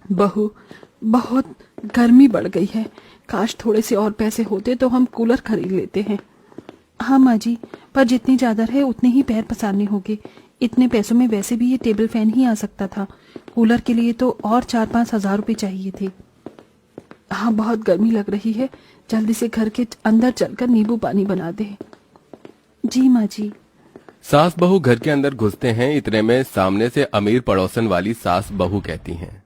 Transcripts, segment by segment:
बहू, बहुत गर्मी बढ़ गई है। काश थोड़े से और पैसे होते तो हम कूलर खरीद लेते हैं। हाँ माँ जी, पर जितनी चादर है उतने ही पैर पसारने होंगे। इतने पैसों में वैसे भी ये टेबल फैन ही आ सकता था। कूलर के लिए तो और 4-5 हजार रुपये चाहिए थे। हाँ, बहुत गर्मी लग रही है। जल्दी से घर के अंदर चलकर नींबू पानी बना दे। जी माँ जी। सास बहू घर के अंदर घुसते हैं। इतने में सामने से अमीर पड़ोसन वाली सास बहू कहती हैं,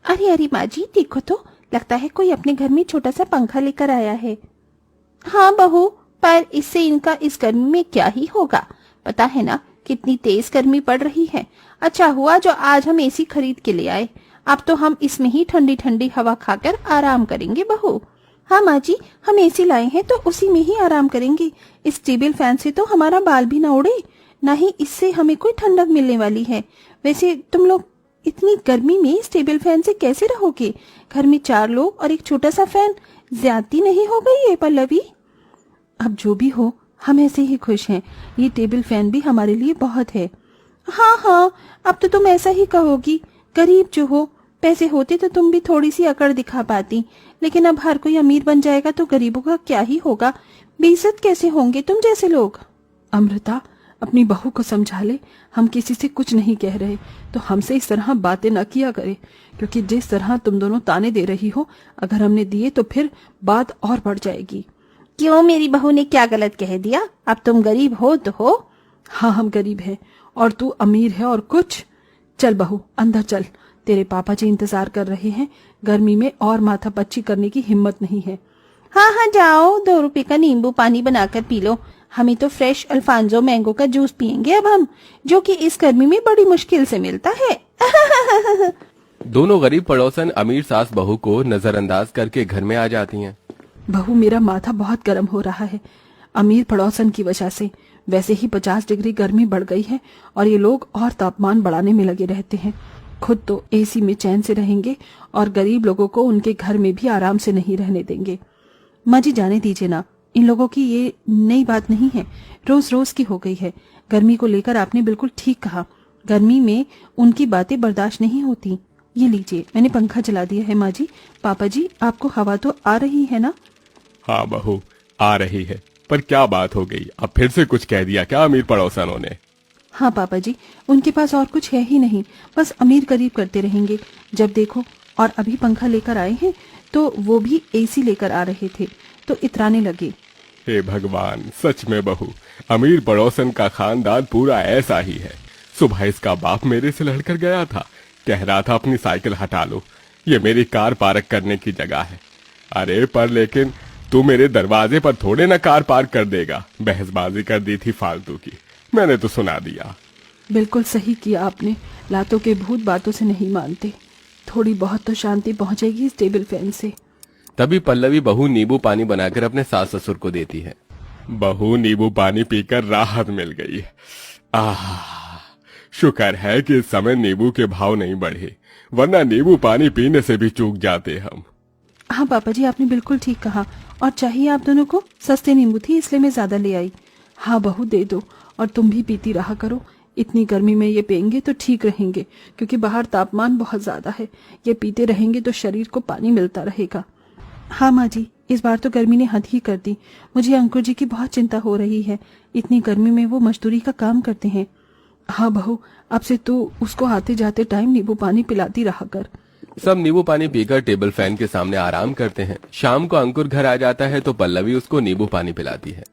अरे अरे माँ जी, देखो तो, लगता है कोई अपने घर में छोटा सा पंखा लेकर आया है। हाँ बहू, पर इससे इनका इस गर्मी में क्या ही होगा। पता है ना कितनी तेज गर्मी पड़ रही है। अच्छा हुआ जो आज हम एसी खरीद के ले आए। अब तो हम इसमें ही ठंडी ठंडी हवा खाकर आराम करेंगे बहू। हाँ माँ जी, हम एसी लाए हैं तो उसी में ही आराम करेंगे। इस टेबल फैन से तो हमारा बाल भी ना उड़े, ना ही इससे हमें कोई ठंडक मिलने वाली है। वैसे तुम लोग इतनी गर्मी में इस टेबल फैन से कैसे रहोगे? घर में 4 लोग और एक छोटा सा फैन, ज्यादती नहीं हो गई है पल्लवी? अब जो भी हो, हम ऐसे ही खुश हैं। ये टेबल फैन भी हमारे लिए बहुत है। हाँ हाँ, अब तो तुम ऐसा ही कहोगी। गरीब जो हो, पैसे होते तो तुम भी थोड़ी सी अकड़ दिखा पाती। लेकिन अब हर कोई अमीर बन जाएगा तो गरीबों का क्या ही होगा। बेइज्जत कैसे होंगे तुम जैसे लोग। अमृता, अपनी बहू को समझा ले। हम किसी से कुछ नहीं कह रहे, तो हमसे इस तरह बातें न किया करे। क्योंकि जिस तरह तुम दोनों ताने दे रही हो, अगर हमने दिए तो फिर बात और बढ़ जाएगी। क्यों, मेरी बहू ने क्या गलत कह दिया? अब तुम गरीब हो तो हो। हाँ, हम गरीब हैं और तू अमीर है और कुछ। चल बहू, अंदर चल। तेरे पापा जी इंतजार कर रहे हैं। गर्मी में और माथा पच्ची करने की हिम्मत नहीं है। हाँ हाँ, जाओ 2 रुपए का नींबू पानी बनाकर पी लो। हमें तो फ्रेश अल्फांजो मैंगो का जूस पियेंगे अब हम, जो कि इस गर्मी में बड़ी मुश्किल से मिलता है। दोनों गरीब पड़ोसन अमीर सास बहू को नजरअंदाज करके घर में आ जाती हैं। बहू, मेरा माथा बहुत गर्म हो रहा है, अमीर पड़ोसन की वजह से। वैसे ही 50 डिग्री गर्मी बढ़ गई है और ये लोग और तापमान बढ़ाने में लगे रहते हैं। खुद तो एसी में चैन से रहेंगे और गरीब लोगों को उनके घर में भी आराम से नहीं रहने देंगे। माँ जी, जाने दीजिए ना। इन लोगों की ये नई बात नहीं है, रोज रोज की हो गई है। गर्मी को लेकर आपने बिल्कुल ठीक कहा। गर्मी में उनकी बातें बर्दाश्त नहीं होती। ये लीजिए, मैंने पंखा चला दिया है। माँ जी, पापा जी, आपको हवा तो आ रही है ना? हाँ बहू, आ रही है। पर क्या बात हो गई? अब फिर से कुछ कह दिया क्या अमीर पड़ोसनों ने? हाँ पापा जी, उनके पास और कुछ है ही नहीं, बस अमीर गरीब करते रहेंगे जब देखो। और अभी पंखा लेकर आए हैं तो वो भी एसी लेकर आ रहे थे तो इतराने लगे। हे भगवान, सच में बहू, अमीर पड़ोसन का खानदान पूरा ऐसा ही है। सुबह इसका बाप मेरे से लड़कर गया था, कह रहा था अपनी साइकिल हटा लो, ये मेरी कार पार्क करने की जगह है। अरे पर लेकिन तू मेरे दरवाजे पर थोड़े ना कार पार्क कर देगा। बहसबाजी कर दी थी फालतू की, मैंने तो सुना दिया। बिल्कुल सही किया आपने। लातों के भूत बातों से नहीं मानते। थोड़ी बहुत तो शांति पहुंचेगी इस टेबल फैन से। तभी पल्लवी बहू नींबू पानी बनाकर अपने सास ससुर को देती है। बहू, नींबू पानी पीकर राहत मिल गई। आह, शुक्र है कि इस समय नींबू के भाव नहीं बढ़े, वरना नींबू पानी पीने से भी चूक जाते हम। हाँ पापा जी, आपने बिल्कुल ठीक कहा। और चाहिए आप दोनों को? सस्ते नींबू थी इसलिए मैं ज्यादा ले आई। हाँ बहू, दे दो। और तुम भी पीती रहा करो। इतनी गर्मी में ये पियेंगे तो ठीक रहेंगे, क्योंकि बाहर तापमान बहुत ज्यादा है। ये पीते रहेंगे तो शरीर को पानी मिलता रहेगा। हाँ माँ जी, इस बार तो गर्मी ने हद ही कर दी। मुझे अंकुर जी की बहुत चिंता हो रही है। इतनी गर्मी में वो मजदूरी का काम करते हैं। हाँ बहू, अब से तू उसको आते जाते टाइम नींबू पानी पिलाती रहा कर। सब नींबू पानी पीकर टेबल फैन के सामने आराम करते हैं। शाम को अंकुर घर आ जाता है तो पल्लवी उसको नींबू पानी पिलाती है।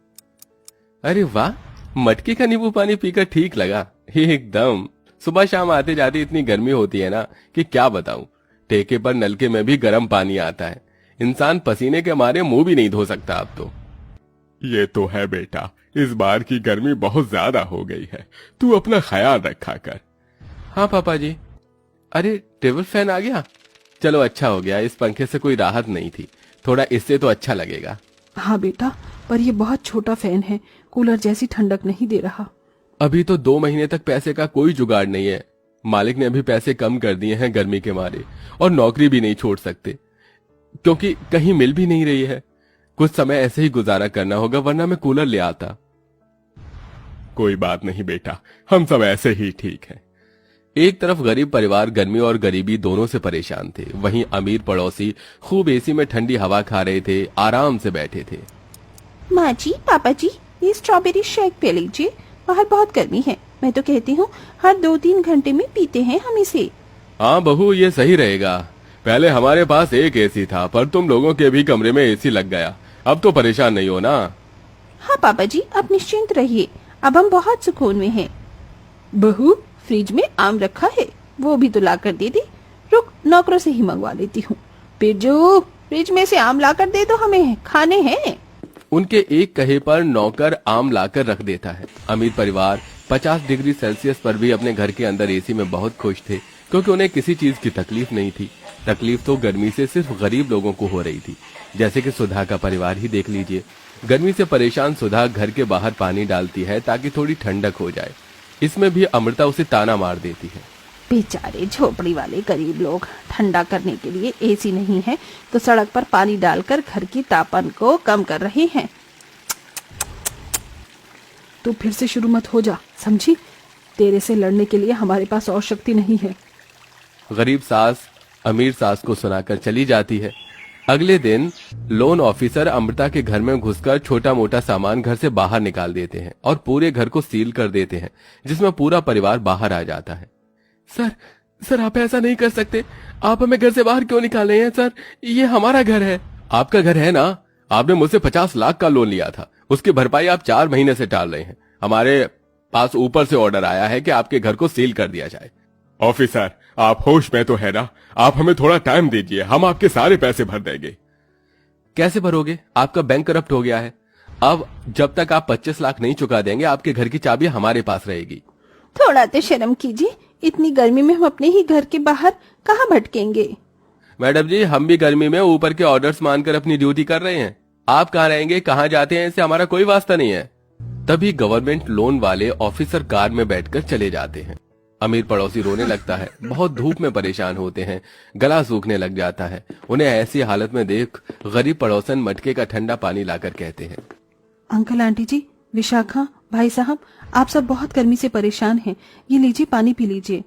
अरे वाह, मटके का नींबू पानी पीकर ठीक लगा एकदम। सुबह शाम आते जाते इतनी गर्मी होती है ना कि क्या बताऊं। ठेके पर नलके में भी गर्म पानी आता है, इंसान पसीने के मारे मुंह भी नहीं धो सकता अब तो। ये तो है बेटा, इस बार की गर्मी बहुत ज्यादा हो गई है, तू अपना ख्याल रखा कर। हाँ पापा जी। अरे टेबल फैन आ गया, चलो अच्छा हो गया। इस पंखे से कोई राहत नहीं थी, थोड़ा इससे तो अच्छा लगेगा। हाँ बेटा, पर ये बहुत छोटा फैन है, कूलर जैसी ठंडक नहीं दे रहा। अभी तो 2 महीने तक पैसे का कोई जुगाड़ नहीं है। मालिक ने अभी पैसे कम कर दिए हैं गर्मी के मारे, और नौकरी भी नहीं छोड़ सकते क्योंकि कहीं मिल भी नहीं रही है। कुछ समय ऐसे ही गुजारा करना होगा, वरना मैं कूलर ले आता। कोई बात नहीं बेटा, हम सब ऐसे ही ठीक हैं। एक तरफ गरीब परिवार गर्मी और गरीबी दोनों से परेशान थे, वहीं अमीर पड़ोसी खूब एसी में ठंडी हवा खा रहे थे, आराम से बैठे थे। माँ जी, पापा जी, ये स्ट्रॉबेरी शेक पी लीजिए, बाहर बहुत गर्मी है। मैं तो कहती हूँ हर 2-3 घंटे में पीते हैं हम इसे। हाँ बहू, ये सही रहेगा। पहले हमारे पास एक एसी था, पर तुम लोगों के भी कमरे में एसी लग गया। अब तो परेशान नहीं हो ना? हाँ पापा जी, आप निश्चिंत रहिए, अब हम बहुत सुकून में हैं। बहू, फ्रिज में आम रखा है, वो भी तो ला कर दे दी। रुक, नौकरों से ही मंगवा लेती हूँ। बिरजू, फ्रिज में से आम ला कर दे दो, हमें खाने हैं। उनके एक कहे पर नौकर आम लाकर रख देता है। अमीर परिवार 50 डिग्री सेल्सियस पर भी अपने घर के अंदर एसी में बहुत खुश थे, क्योंकि उन्हें किसी चीज की तकलीफ नहीं थी। तकलीफ तो गर्मी से सिर्फ गरीब लोगों को हो रही थी, जैसे कि सुधा का परिवार ही देख लीजिए। गर्मी से परेशान सुधा घर के बाहर पानी डालती है ताकि थोड़ी ठंडक हो जाए। इसमें भी अमृता उसे ताना मार देती है। बेचारे झोपड़ी वाले गरीब लोग, ठंडा करने के लिए एसी नहीं है तो सड़क पर पानी डालकर घर की तापन को कम कर रहे हैं। तू फिर से शुरू मत हो जा, समझी? तेरे से लड़ने के लिए हमारे पास और शक्ति नहीं है। गरीब सास अमीर सास को सुनाकर चली जाती है। अगले दिन लोन ऑफिसर अमृता के घर में घुसकर छोटा मोटा सामान घर से बाहर निकाल देते हैं और पूरे घर को सील कर देते हैं, जिसमें पूरा परिवार बाहर आ जाता है। सर आप ऐसा नहीं कर सकते। आप हमें घर से बाहर क्यों निकाले हैं सर? ये हमारा घर है। आपका घर है ना? आपने मुझसे 50 लाख का लोन लिया था, उसकी भरपाई आप 4 महीने से टाल रहे हैं। हमारे पास ऊपर से ऑर्डर आया है कि आपके घर को सील कर दिया जाए। ऑफिसर, आप होश में तो है ना? आप हमें थोड़ा टाइम दीजिए, हम आपके सारे पैसे भर देंगे। कैसे भरोगे? आपका बैंक करप्ट हो गया है। अब जब तक आप 25 लाख नहीं चुका देंगे, आपके घर की चाबी हमारे पास रहेगी। थोड़ा तो शर्म कीजिए, इतनी गर्मी में हम अपने ही घर के बाहर कहाँ भटकेंगे? मैडम जी, हम भी गर्मी में ऊपर के ऑर्डर्स मानकर अपनी ड्यूटी कर रहे हैं। आप कहाँ रहेंगे, कहाँ जाते हैं, इससे हमारा कोई वास्ता नहीं है। तभी गवर्नमेंट लोन वाले ऑफिसर कार में बैठकर चले जाते हैं। अमीर पड़ोसी रोने लगता है, बहुत धूप में परेशान होते हैं, गला सूखने लग जाता है। उन्हें ऐसी हालत में देख गरीब पड़ोसन मटके का ठंडा पानी लाकर कहते हैं, अंकल आंटी जी, विशाखा, भाई साहब, आप सब बहुत गर्मी से परेशान हैं, ये लीजिए पानी पी लीजिए।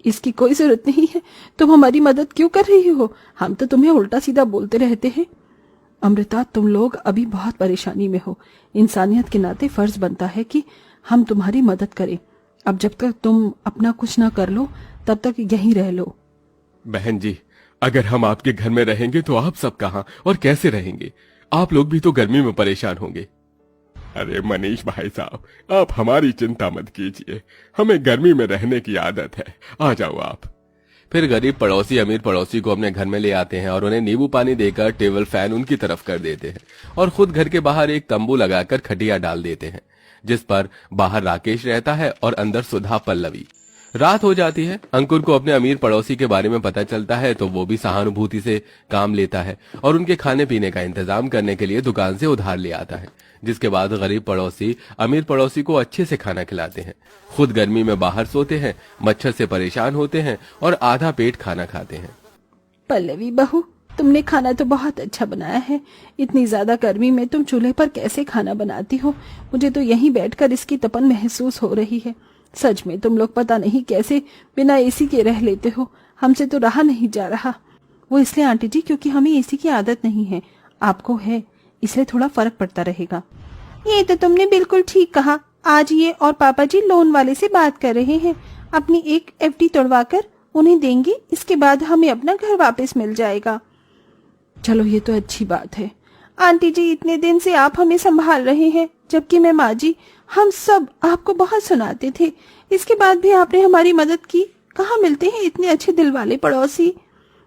इसकी कोई जरूरत नहीं है, तुम हमारी मदद क्यों कर रही हो? हम तो तुम्हें उल्टा सीधा बोलते रहते हैं। अमृता, तुम लोग अभी बहुत परेशानी में हो। इंसानियत के नाते फर्ज बनता है कि हम तुम्हारी मदद करें। अब जब तक तुम अपना कुछ ना कर लो, तब तक यहीं रह लो। बहन जी, अगर हम आपके घर में रहेंगे तो आप सब कहाँ और कैसे रहेंगे? आप लोग भी तो गर्मी में परेशान होंगे। अरे मनीष भाई साहब, आप हमारी चिंता मत कीजिए, हमें गर्मी में रहने की आदत है, आ जाओ आप। फिर गरीब पड़ोसी अमीर पड़ोसी को अपने घर में ले आते हैं और उन्हें नींबू पानी देकर टेबल फैन उनकी तरफ कर देते हैं और खुद घर के बाहर एक तंबू लगाकर खटिया डाल देते हैं, जिस पर बाहर राकेश रहता है और अंदर सुधा पल्लवी। रात हो जाती है। अंकुर को अपने अमीर पड़ोसी के बारे में पता चलता है तो वो भी सहानुभूति से काम लेता है और उनके खाने पीने का इंतजाम करने के लिए दुकान से उधार ले आता है, जिसके बाद गरीब पड़ोसी अमीर पड़ोसी को अच्छे से खाना खिलाते हैं। खुद गर्मी में बाहर सोते हैं, मच्छर से परेशान होते हैं और आधा पेट खाना खाते हैं। पल्लवी बहू, तुमने खाना तो बहुत अच्छा बनाया है। इतनी ज्यादा गर्मी में तुम चूल्हे पर कैसे खाना बनाती हो? मुझे तो यहीं बैठकर इसकी तपन महसूस हो रही है। सच में तुम लोग पता नहीं कैसे बिना एसी के रह लेते हो। हमसे तो रहा नहीं जा रहा। वो इसलिए आंटी जी, क्योंकि हमें एसी की आदत नहीं है, आपको है, इसलिए थोड़ा फर्क पड़ता रहेगा। ये तो तुमने बिल्कुल ठीक कहा। आज ये और पापा जी लोन वाले से बात कर रहे हैं, अपनी एक एफडी तोड़वा कर उन्हें देंगे, इसके बाद हमें अपना घर वापस मिल जाएगा। चलो, ये तो अच्छी बात है। आंटी जी, इतने दिन से आप हमें संभाल रहे हैं, जबकि मैं माँ जी, हम सब आपको बहुत सुनाते थे, इसके बाद भी आपने हमारी मदद की। कहाँ मिलते हैं इतने अच्छे दिल वाले पड़ोसी?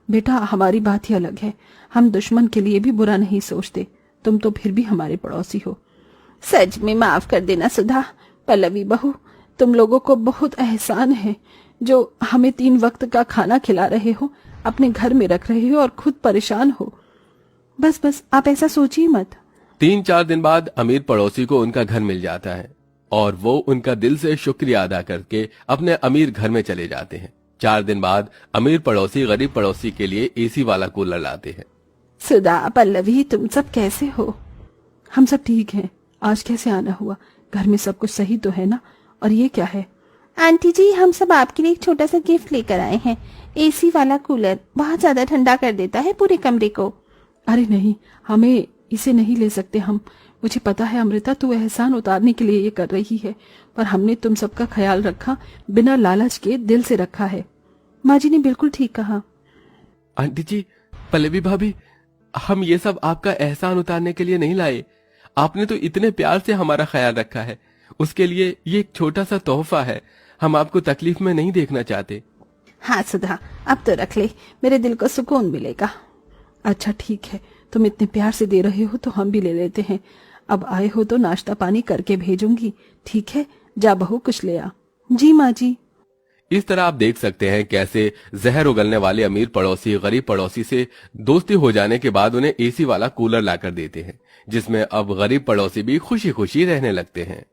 बेटा, हमारी बात ही अलग है। हम दुश्मन के लिए भी बुरा नहीं सोचते। तुम तो फिर भी हमारे पड़ोसी हो। सच में माफ कर देना सुधा। पल्लवी बहू, तुम लोगों को बहुत एहसान है जो हमें 3 वक्त का खाना खिला रहे हो, अपने घर में रख रहे हो और खुद परेशान हो। बस बस, आप ऐसा सोचिए मत। 3-4 दिन बाद अमीर पड़ोसी को उनका घर मिल जाता है और वो उनका दिल से शुक्रिया अदा करके अपने अमीर घर में चले जाते हैं। 4 दिन बाद अमीर पड़ोसी गरीब पड़ोसी के लिए एसी वाला कूलर लाते हैं। सुधा, पल्लवी, तुम सब कैसे हो? हम सब ठीक हैं। आज कैसे आना हुआ? घर में सब कुछ सही तो है ना? और ये क्या है? आंटी जी, हम सब आपके लिए एक छोटा सा गिफ्ट लेकर आए हैं। एसी वाला कूलर बहुत ज्यादा ठंडा कर देता है पूरे कमरे को। अरे नहीं, हमें इसे नहीं ले सकते हम। मुझे पता है अमृता, तू एहसान उतारने के लिए ये कर रही है, पर हमने तुम सबका ख्याल रखा, बिना लालच के दिल से रखा है। माँ जी ने बिल्कुल ठीक कहा। आंटी जी, पल्लवी भाभी, हम ये सब आपका एहसान उतारने के लिए नहीं लाए। आपने तो इतने प्यार से हमारा ख्याल रखा है, उसके लिए ये एक छोटा सा तोहफा है। हम आपको तकलीफ में नहीं देखना चाहते। हाँ सुधा, अब तो रख ले, मेरे दिल को सुकून मिलेगा। अच्छा ठीक है, तुम इतने प्यार से दे रहे हो तो हम भी ले लेते हैं। अब आए हो तो नाश्ता पानी करके भेजूंगी, ठीक है? जा बहू, कुछ ले आ। जी माँ जी। इस तरह आप देख सकते हैं कैसे जहर उगलने वाले अमीर पड़ोसी गरीब पड़ोसी से दोस्ती हो जाने के बाद उन्हें एसी वाला कूलर लाकर देते हैं, जिसमें अब गरीब पड़ोसी भी खुशी खुशी रहने लगते हैं।